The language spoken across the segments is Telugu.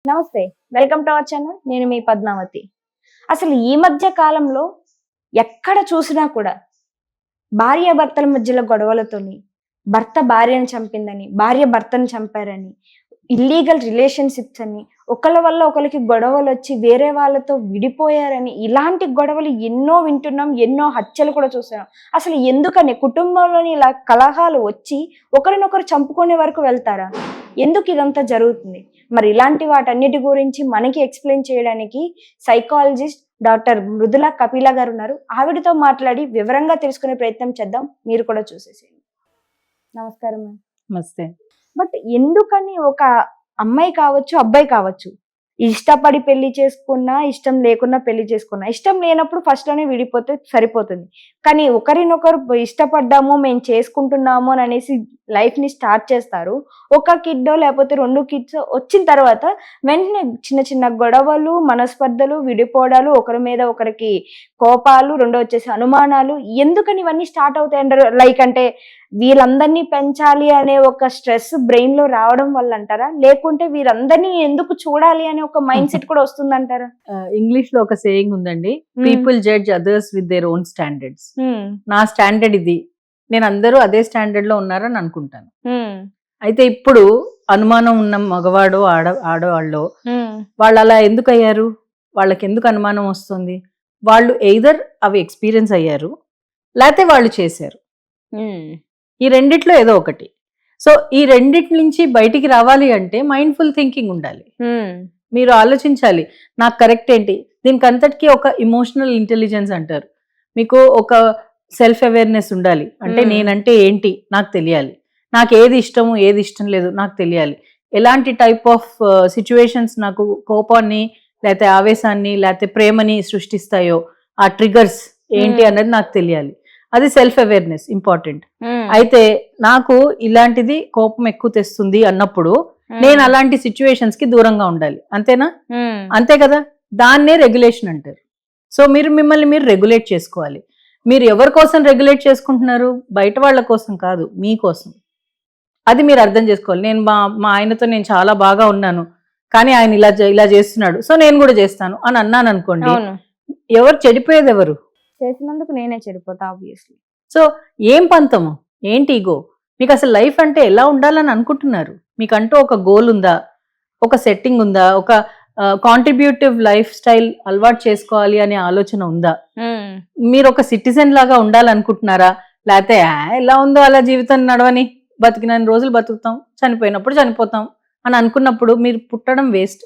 నమస్తే. Welcome to our channel. నేను మీ పద్మావతి. అసలు ఈ మధ్య కాలంలో ఎక్కడ చూసినా కూడా భార్యాభర్తల మధ్యలో గొడవలతోని, భర్త భార్యను చంపిందని, భార్య భర్తను చంపారని, ఇల్లీగల్ రిలేషన్‌షిప్స్ అని, ఒకళ్ళ వల్ల ఒకళ్ళకి గొడవలొచ్చి వేరే వాళ్ళతో విడిపోయారని, ఇలాంటి గొడవలు ఎన్నో వింటున్నాం. ఎన్నో హత్యలు కూడా చూసాం. అసలు ఎందుకని కుటుంబంలోని ఇలా కలహాలు వచ్చి ఒకరినొకరు చంపుకునే వరకు వెళ్తారా? ఎందుకు ఇదంతా జరుగుతుంది? మరి ఇలాంటి వాటన్నిటి గురించి మనకి ఎక్స్‌ప్లెయిన్ చేయడానికి సైకాలజిస్ట్ డాక్టర్ మృదుల కపిల గారున్నారు. ఆవిడతో మాట్లాడి వివరంగా తెలుసుకునే ప్రయత్నం చేద్దాం. మీరు కూడా చూసేసేయండి. నమస్కారం మ్యామ్. నమస్తే. బట్ ఎందుకని ఒక అమ్మాయి కావచ్చు, అబ్బాయి కావచ్చు, ఇష్టపడి పెళ్లి చేసుకున్నా, ఇష్టం లేకున్నా పెళ్లి చేసుకున్నా, ఇష్టం లేనప్పుడు ఫస్ట్‌లోనే విడిపోతే సరిపోతుంది. కానీ ఒకరినొకరు ఇష్టపడ్డాము, మేము చేసుకుంటున్నాము అని అనేసి లైఫ్‌ని స్టార్ట్ చేస్తారు. ఒక కిడ్డో లేకపోతే 2 కిడ్స్ వచ్చిన తర్వాత వెంటనే చిన్న చిన్న గొడవలు, మనస్పర్ధలు, విడిపోవడాలు, ఒకరి మీద ఒకరికి కోపాలు, వచ్చేసి అనుమానాలు. ఎందుకని ఇవన్నీ స్టార్ట్ అవుతాయంటారు? లైక్ అంటే వీళ్ళందరినీ పెంచాలి అనే ఒక స్ట్రెస్ బ్రెయిన్‌లో రావడం వల్ల అంటారా? లేకుంటే వీరందరినీ ఎందుకు చూడాలి అనే ఒక మైండ్ సెట్ కూడా వస్తుందంటారా? ఇంగ్లీష్‌లో ఒక సేయింగ్ ఉందండి. People judge others with their own standards. నా స్టాండర్డ్ ఇది. నేను అందరూ అదే స్టాండర్డ్ లో ఉన్నారని అనుకుంటాను. అయితే ఇప్పుడు అనుమానం ఉన్న మగవాడో ఆడవాళ్ళో వాళ్ళు అలా ఎందుకు అయ్యారు? వాళ్ళకి ఎందుకు అనుమానం వస్తుంది? వాళ్ళు ఎయిదర్ అవి ఎక్స్పీరియన్స్ అయ్యారు, లేకపోతే వాళ్ళు చేశారు. ఈ రెండిట్లో ఏదో ఒకటి. సో ఈ రెండిటి నుంచి బయటికి రావాలి అంటే మైండ్ఫుల్ థింకింగ్ ఉండాలి. మీరు ఆలోచించాలి, నాకు కరెక్ట్ ఏంటి? దీనికి అంతటికీ ఒక ఇమోషనల్ ఇంటెలిజెన్స్ అంటారు. మీకు ఒక సెల్ఫ్ అవేర్నెస్ ఉండాలి. అంటే నేనంటే ఏంటి నాకు తెలియాలి, నాకు ఏది ఇష్టము ఏది ఇష్టం లేదు నాకు తెలియాలి, ఎలాంటి టైప్ ఆఫ్ సిచ్యువేషన్స్ నాకు కోపాన్ని లేకపోతే ఆవేశాన్ని లేకపోతే ప్రేమని సృష్టిస్తాయో ఆ ట్రిగర్స్ ఏంటి అన్నది నాకు తెలియాలి. అది సెల్ఫ్ అవేర్నెస్ ఇంపార్టెంట్. అయితే నాకు ఇలాంటిది కోపం ఎక్కువ తెస్తుంది అన్నప్పుడు నేను అలాంటి సిచ్యువేషన్స్ కి దూరంగా ఉండాలి. అంతేనా? అంతే కదా. దాన్నే రెగ్యులేషన్ అంటారు. సో మిమ్మల్ని మీరు రెగ్యులేట్ చేసుకోవాలి. మీరు ఎవరి కోసం రెగ్యులేట్ చేసుకుంటున్నారు? బయట వాళ్ళ కోసం కాదు, మీకోసం. అది మీరు అర్థం చేసుకోవాలి. నేను మా ఆయనతో నేను చాలా బాగా ఉన్నాను, కానీ ఆయన ఇలా చేస్తున్నాడు, సో నేను కూడా చేస్తాను అని అన్నాను అనుకోండి, ఎవరు చెడిపోయేది? ఎవరు? చేసినందుకు నేనే చెడిపోతా ఆబ్వియస్లీ. సో ఏం పంతము, ఏంటి ఈగో? మీకు అసలు లైఫ్ అంటే ఎలా ఉండాలని అనుకుంటున్నారు? మీకంటూ ఒక గోల్ ఉందా? ఒక సెట్టింగ్ ఉందా? ఒక కాంట్రిబ్యూటివ్ లైఫ్ స్టైల్ అలవాటు చేసుకోవాలి అనే ఆలోచన ఉందా? మీరు ఒక సిటిజన్ లాగా ఉండాలనుకుంటున్నారా? లేకపోతే ఎలా ఉందో అలా జీవితం నడవని, బతికినన్ని రోజులు బతుకుతాం, చనిపోయినప్పుడు చనిపోతాం అని అనుకున్నప్పుడు మీరు పుట్టడం వేస్ట్.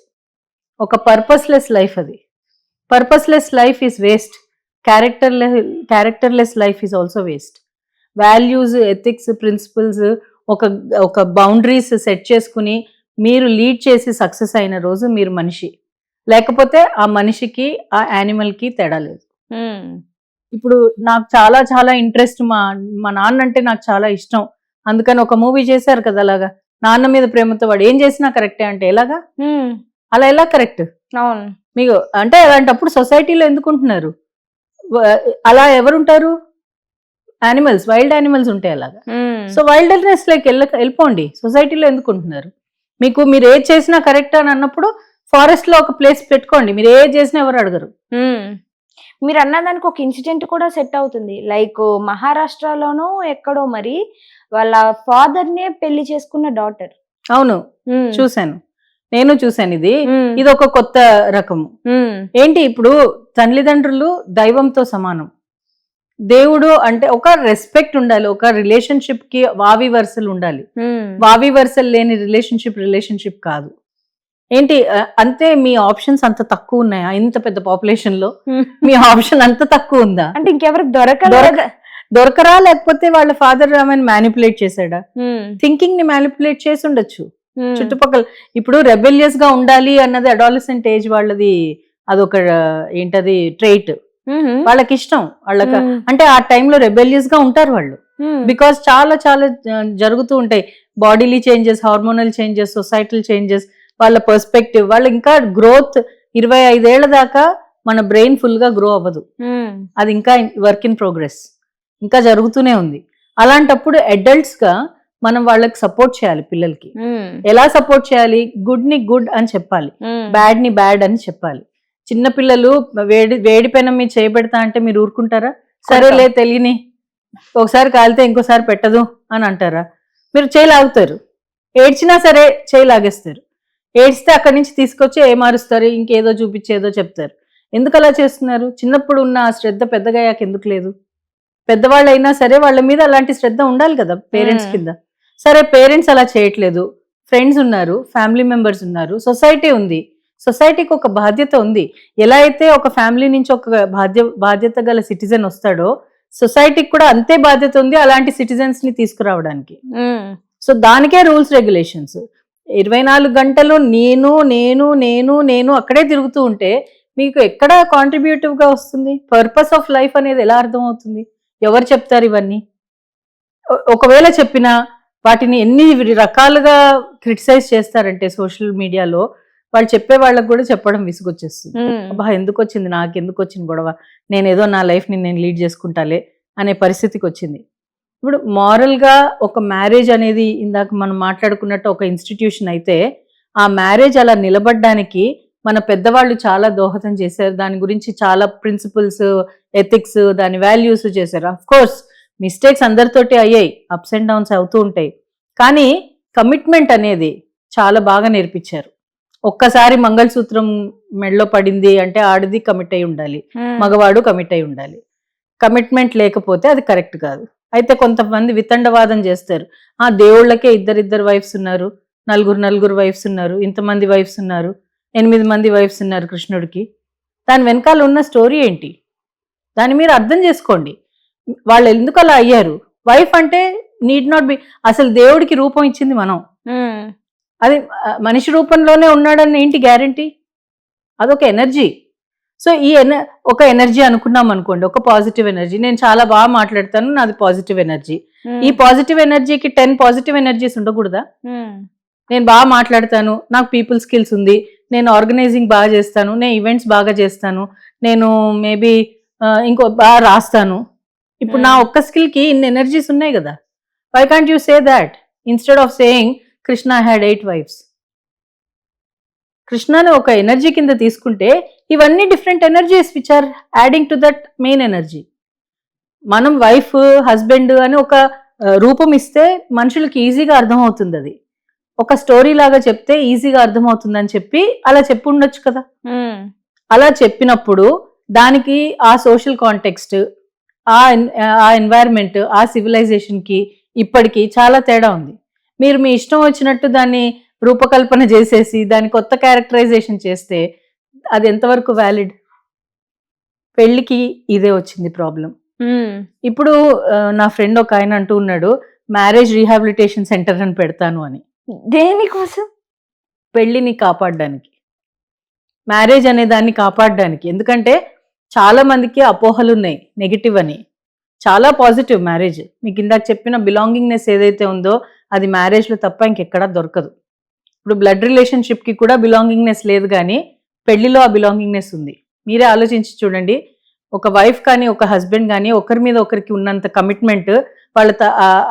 ఒక పర్పస్లెస్ లైఫ్ అది. Purposeless life is waste. Characterless life is also waste. Values, ethics, principles, ఒక బౌండరీస్ సెట్ చేసుకుని మీరు లీడ్ చేసి సక్సెస్ అయిన రోజు మీరు మనిషి. లేకపోతే ఆ మనిషికి ఆ యానిమల్కి తేడా లేదు. ఇప్పుడు నాకు చాలా చాలా ఇంట్రెస్ట్, మా నాన్న అంటే నాకు చాలా ఇష్టం, అందుకని ఒక మూవీ చేశారు కదా అలాగా. నాన్న మీద ప్రేమతో వాడు ఏం చేసినా కరెక్టే అంటే ఎలాగా? అలా ఎలా కరెక్ట్? అవును. మీకు అంటే అలాంటప్పుడు సొసైటీలో ఎందుకుంటున్నారు? అలా ఎవరుంటారు? యానిమల్స్, వైల్డ్ యానిమల్స్ ఉంటాయి అలాగా. సో వైల్డ్నెస్ లైక్ వెళ్ళిపోండి. సొసైటీలో ఎందుకుంటున్నారు? మీరు ఏది చేసినా కరెక్ట్ అని అన్నప్పుడు ఫారెస్ట్ లో ఒక ప్లేస్ పెట్టుకోండి. మీరు ఏది చేసినా ఎవరు అడగరు. మీరు అన్నదానికి ఒక ఇన్సిడెంట్ కూడా సెట్ అవుతుంది. లైక్ మహారాష్ట్రలోనో ఎక్కడో మరి వాళ్ళ ఫాదర్ నే పెళ్లి చేసుకున్న డాటర్. అవును, చూశాను, నేను చూశాను. ఇది ఒక కొత్త రకము. ఏంటి, ఇప్పుడు తల్లిదండ్రులు దైవంతో సమానం. దేవుడు అంటే ఒక రెస్పెక్ట్ ఉండాలి. ఒక రిలేషన్షిప్ కి వావి వరుసలు ఉండాలి. వావి వరుసలు లేని రిలేషన్షిప్ కాదు. ఏంటి అంతే? మీ ఆప్షన్స్ అంత తక్కువ ఉన్నాయా? ఇంత పెద్ద పాపులేషన్ లో మీ ఆప్షన్ అంత తక్కువ ఉందా? అంటే ఇంకెవరికి దొరకరా? లేకపోతే వాళ్ళ ఫాదర్ ఆమెను మ్యానిపులేట్ చేశాడా? థింకింగ్ ని మ్యానిపులేట్ చేసి ఉండొచ్చు. చుట్టుపక్కల ఇప్పుడు రెబెలియస్ గా ఉండాలి అన్నది అడాలసెంట్ ఏజ్ వాళ్ళది. అదొక ఏంటది ట్రైట్. వాళ్ళకి ఇష్టం. వాళ్ళకి అంటే ఆ టైంలో రెబెలియస్ గా ఉంటారు వాళ్ళు. బికాస్ చాలా చాలా జరుగుతూ ఉంటాయి. Bodily changes, hormonal changes, societal changes, వాళ్ళ పర్స్పెక్టివ్. వాళ్ళు ఇంకా గ్రోత్ 25 ఏళ్ల దాకా మన బ్రెయిన్ ఫుల్ గా గ్రో అవ్వదు. అది ఇంకా వర్క్ ఇన్ ప్రోగ్రెస్, ఇంకా జరుగుతూనే ఉంది. అలాంటప్పుడు అడల్ట్స్ గా మనం వాళ్ళకి సపోర్ట్ చేయాలి పిల్లలకి. ఎలా సపోర్ట్ చేయాలి? గుడ్ ని గుడ్ అని చెప్పాలి, బ్యాడ్ ని బ్యాడ్ అని చెప్పాలి. చిన్న పిల్లలు వేడి పెనం మీద చేయబెడతా అంటే మీరు ఊరుకుంటారా? సరేలే తెలియని, ఒకసారి కాలితే ఇంకోసారి పెట్టదు అని అంటారా? మీరు చేయలాగుతారు. ఏడ్చినా సరే చేయలాగేస్తారు. ఏడ్చితే అక్కడి నుంచి తీసుకొచ్చి ఏమారుస్తారు, ఇంకేదో చూపించేదో చెప్తారు. ఎందుకు అలా చేస్తున్నారు? చిన్నప్పుడు ఉన్న ఆ శ్రద్ధ పెద్దగా అయ్యాక ఎందుకు లేదు? పెద్దవాళ్ళు అయినా సరే వాళ్ళ మీద అలాంటి శ్రద్ధ ఉండాలి కదా పేరెంట్స్ కింద. సరే పేరెంట్స్ అలా చేయట్లేదు, ఫ్రెండ్స్ ఉన్నారు, ఫ్యామిలీ మెంబర్స్ ఉన్నారు, సొసైటీ ఉంది. సొసైటీకి ఒక బాధ్యత ఉంది. ఎలా అయితే ఒక ఫ్యామిలీ నుంచి ఒక బాధ్యత గల సిటిజన్ వస్తాడో, సొసైటీకి కూడా అంతే బాధ్యత ఉంది అలాంటి సిటిజన్స్ ని తీసుకురావడానికి. సో దానికే రూల్స్ రెగ్యులేషన్స్. 24 గంటలు నేను నేను నేను నేను అక్కడే తిరుగుతూ ఉంటే మీకు ఎక్కడ కాంట్రిబ్యూటివ్ గా వస్తుంది? పర్పస్ ఆఫ్ లైఫ్ అనేది ఎలా అర్థం అవుతుంది? ఎవరు చెప్తారు ఇవన్నీ? ఒకవేళ చెప్పినా వాటిని ఎన్ని రకాలుగా క్రిటిసైజ్ చేస్తారంటే సోషల్ మీడియాలో, వాళ్ళు చెప్పే వాళ్ళకు కూడా చెప్పడం విసుగొచ్చేస్తుంది. అబ్బా ఎందుకు వచ్చింది, నాకు ఎందుకు వచ్చింది గొడవ, నేను ఏదో నా లైఫ్ ని నేను లీడ్ చేసుకుంటాలే అనే పరిస్థితికి వచ్చింది. ఇప్పుడు మారల్ గా ఒక మ్యారేజ్ అనేది ఇందాక మనం మాట్లాడుకున్నట్టు ఒక ఇన్స్టిట్యూషన్ అయితే, ఆ మ్యారేజ్ అలా నిలబడడానికి మన పెద్దవాళ్ళు చాలా దోహదం చేశారు. దాని గురించి చాలా ప్రిన్సిపల్స్, ఎథిక్స్, దాని వాల్యూస్ చేశారు. అఫ్ కోర్స్ మిస్టేక్స్ అందరితోటి అయ్యాయి, అప్స్ అండ్ డౌన్స్ అవుతూ ఉంటాయి. కానీ కమిట్మెంట్ అనేది చాలా బాగా నేర్పించారు. ఒక్కసారి మంగళసూత్రం మెడలో పడింది అంటే ఆడది కమిట్ అయి ఉండాలి, మగవాడు కమిట్ అయి ఉండాలి. కమిట్మెంట్ లేకపోతే అది కరెక్ట్ కాదు. అయితే కొంతమంది వితండవాదం చేస్తారు. ఆ దేవుళ్ళకే ఇద్దరిద్దరు వైఫ్స్ ఉన్నారు, నలుగురు వైఫ్స్ ఉన్నారు, ఇంతమంది వైఫ్స్ ఉన్నారు, 8 మంది వైఫ్స్ ఉన్నారు కృష్ణుడికి. దాని వెనకాల ఉన్న స్టోరీ ఏంటి? దాన్ని మీరు అర్థం చేసుకోండి. వాళ్ళు ఎందుకు అలా అయ్యారు? వైఫ్ అంటే నీడ్ నాట్ బి, అసలు దేవుడికి రూపం ఇచ్చింది మనం, అది మనిషి రూపంలోనే ఉన్నాడని ఏంటి గ్యారంటీ? అదొక ఎనర్జీ. సో ఈ ఒక ఎనర్జీ అనుకున్నాం అనుకోండి, ఒక పాజిటివ్ ఎనర్జీ. నేను చాలా బాగా మాట్లాడతాను, నాది పాజిటివ్ ఎనర్జీ. ఈ పాజిటివ్ ఎనర్జీకి 10 పాజిటివ్ ఎనర్జీస్ ఉండకూడదా? నేను బాగా మాట్లాడతాను, నాకు పీపుల్ స్కిల్స్ ఉంది, నేను ఆర్గనైజింగ్ బాగా చేస్తాను, నేను ఈవెంట్స్ బాగా చేస్తాను, నేను మేబీ ఇంకో బాగా రాస్తాను. ఇప్పుడు నా ఒక్క స్కిల్ కి ఇన్ని ఎనర్జీస్ ఉన్నాయి కదా. Why can't you say that instead of saying Krishna had 8 wives? కృష్ణని ఒక ఎనర్జీ కింద తీసుకుంటే ఇవన్నీ different energies which are adding to that main energy. మనం వైఫ్, హస్బెండ్ అని ఒక రూపం ఇస్తే మనుషులకి ఈజీగా అర్థమవుతుంది. అది ఒక స్టోరీ లాగా చెప్తే ఈజీగా అర్థమవుతుందని చెప్పి అలా చెప్పి ఉండొచ్చు కదా. అలా చెప్పినప్పుడు దానికి ఆ సోషల్ కాంటెక్స్ట్, ఆ ఎన్వైరన్మెంట్, ఆ సివిలైజేషన్ కి ఇప్పటికి చాలా తేడా ఉంది. మీరు మీ ఇష్టం వచ్చినట్టు దాన్ని రూపకల్పన చేసేసి దాని కొత్త క్యారెక్టరైజేషన్ చేస్తే అది ఎంతవరకు వ్యాలిడ్? పెళ్లికి ఇదే వచ్చింది ప్రాబ్లం. ఇప్పుడు నా ఫ్రెండ్ ఒక ఆయన అంటూ ఉన్నాడు, మ్యారేజ్ రీహాబిలిటేషన్ సెంటర్ అని పెడతాను అని. దేనికోసం? పెళ్లిని కాపాడడానికి, మ్యారేజ్ అనే దాన్ని కాపాడడానికి. ఎందుకంటే చాలా మందికి అపోహలు ఉన్నాయి నెగిటివ్ అని, చాలా పాజిటివ్ మ్యారేజ్. మీకు ఇందాక చెప్పిన బిలాంగింగ్నెస్ ఏదైతే ఉందో అది మ్యారేజ్లో తప్ప ఇంకెక్కడా దొరకదు. ఇప్పుడు బ్లడ్ రిలేషన్షిప్కి కూడా బిలాంగింగ్నెస్ లేదు, కానీ పెళ్లిలో ఆ బిలాంగింగ్నెస్ ఉంది. మీరే ఆలోచించి చూడండి, ఒక వైఫ్ కానీ ఒక హస్బెండ్ కానీ ఒకరి మీద ఒకరికి ఉన్నంత కమిట్మెంట్ వాళ్ళ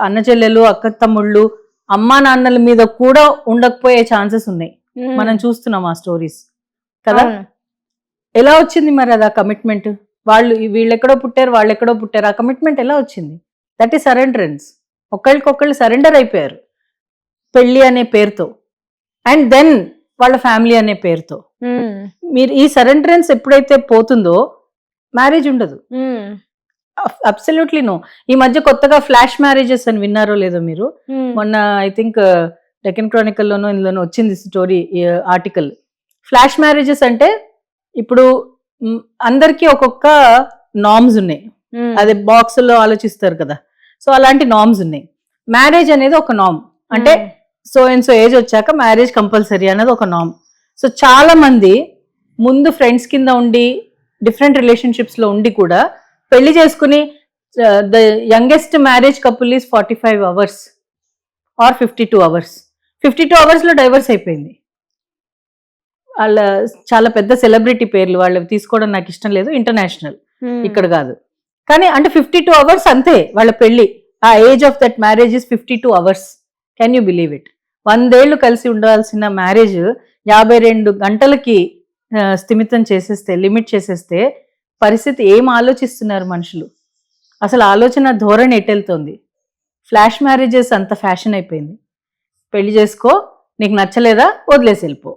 అన్న చెల్లెలు, అక్క తమ్ముళ్ళు, అమ్మా నాన్నల మీద కూడా ఉండకపోయే ఛాన్సెస్ ఉన్నాయి. మనం చూస్తున్నాం ఆ స్టోరీస్ కదా. ఎలా వచ్చింది మరి అది? ఆ కమిట్మెంట్ వీళ్ళెక్కడో పుట్టారు, వాళ్ళెక్కడో పుట్టారు, ఆ కమిట్మెంట్ ఎలా వచ్చింది? That is సరెండరెన్స్. ఒకళ్ళకొకళ్ళు సరెండర్ అయిపోయారు పెళ్లి అనే పేరుతో, అండ్ దెన్ వాళ్ళ ఫ్యామిలీ అనే పేరుతో. మీరు ఈ సరెండరెన్స్ ఎప్పుడైతే పోతుందో మ్యారేజ్ ఉండదు. Absolutely no. ఈ మధ్య కొత్తగా ఫ్లాష్ మ్యారేజెస్ అని విన్నారో లేదో మీరు? మొన్న ఐ థింక్ డెక్కన్ క్రానికల్ లోనో ఇందులోనో వచ్చింది స్టోరీ, ఆర్టికల్. ఫ్లాష్ మ్యారేజెస్ అంటే ఇప్పుడు అందరికీ ఒక్కొక్క నార్మ్స్ ఉన్నాయి, అదే బాక్స్ లో ఆలోచిస్తారు కదా. సో అలాంటి నార్మ్స్ ఉన్నాయి. మ్యారేజ్ అనేది ఒక నార్మ్, అంటే సో అండ్ సో ఏజ్ వచ్చాక మ్యారేజ్ కంపల్సరీ అనేది ఒక నార్మ్. సో చాలా మంది ముందు ఫ్రెండ్స్ కింద ఉండి డిఫరెంట్ రిలేషన్షిప్స్ లో ఉండి కూడా పెళ్లి చేసుకుని the youngest marriage couple is 45 hours or 52 hours. 52 hours లో డైవర్స్ అయిపోయింది. వాళ్ళ చాలా పెద్ద సెలబ్రిటీ పేర్లు, వాళ్ళు తీసుకోవడం నాకు ఇష్టం లేదు, ఇంటర్నేషనల్, ఇక్కడ కాదు. కానీ అంటే 52 hours అంతే వాళ్ళ పెళ్లి. ఆ age of that marriage is 52 hours. Can you believe it? 100 ఏళ్ళు కలిసి ఉండాల్సిన మ్యారేజ్ 52 గంటలకి స్థిమితం చేసేస్తే, లిమిట్ చేసేస్తే పరిస్థితి ఏం ఆలోచిస్తున్నారు మనుషులు? అసలు ఆలోచన ధోరణి ఎటెళ్తుంది? ఫ్లాష్ మ్యారేజెస్ అంత ఫ్యాషన్ అయిపోయింది. పెళ్లి చేసుకో, నీకు నచ్చలేదా వదిలేసి వెళ్ళిపో.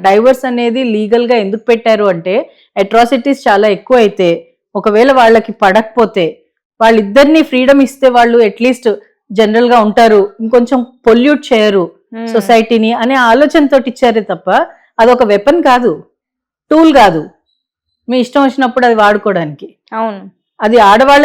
డైవర్స్ అనేది లీగల్ గా ఎందుకు పెట్టారు అంటే అట్రాసిటీస్ చాలా ఎక్కువ అయితే, ఒకవేళ వాళ్ళకి పడకపోతే వాళ్ళిద్దరిని ఫ్రీడమ్ ఇస్తే వాళ్ళు అట్లీస్ట్ జనరల్ గా ఉంటారు, ఇంకొంచెం పొల్యూట్ చేయరు సొసైటీని అనే ఆలోచనతో ఇచ్చారే తప్ప అదొక వెపన్ కాదు, టూల్ కాదు మీ ఇష్టం వచ్చినప్పుడు అది వాడుకోవడానికి. అవును, అది ఆడవాళ్ళ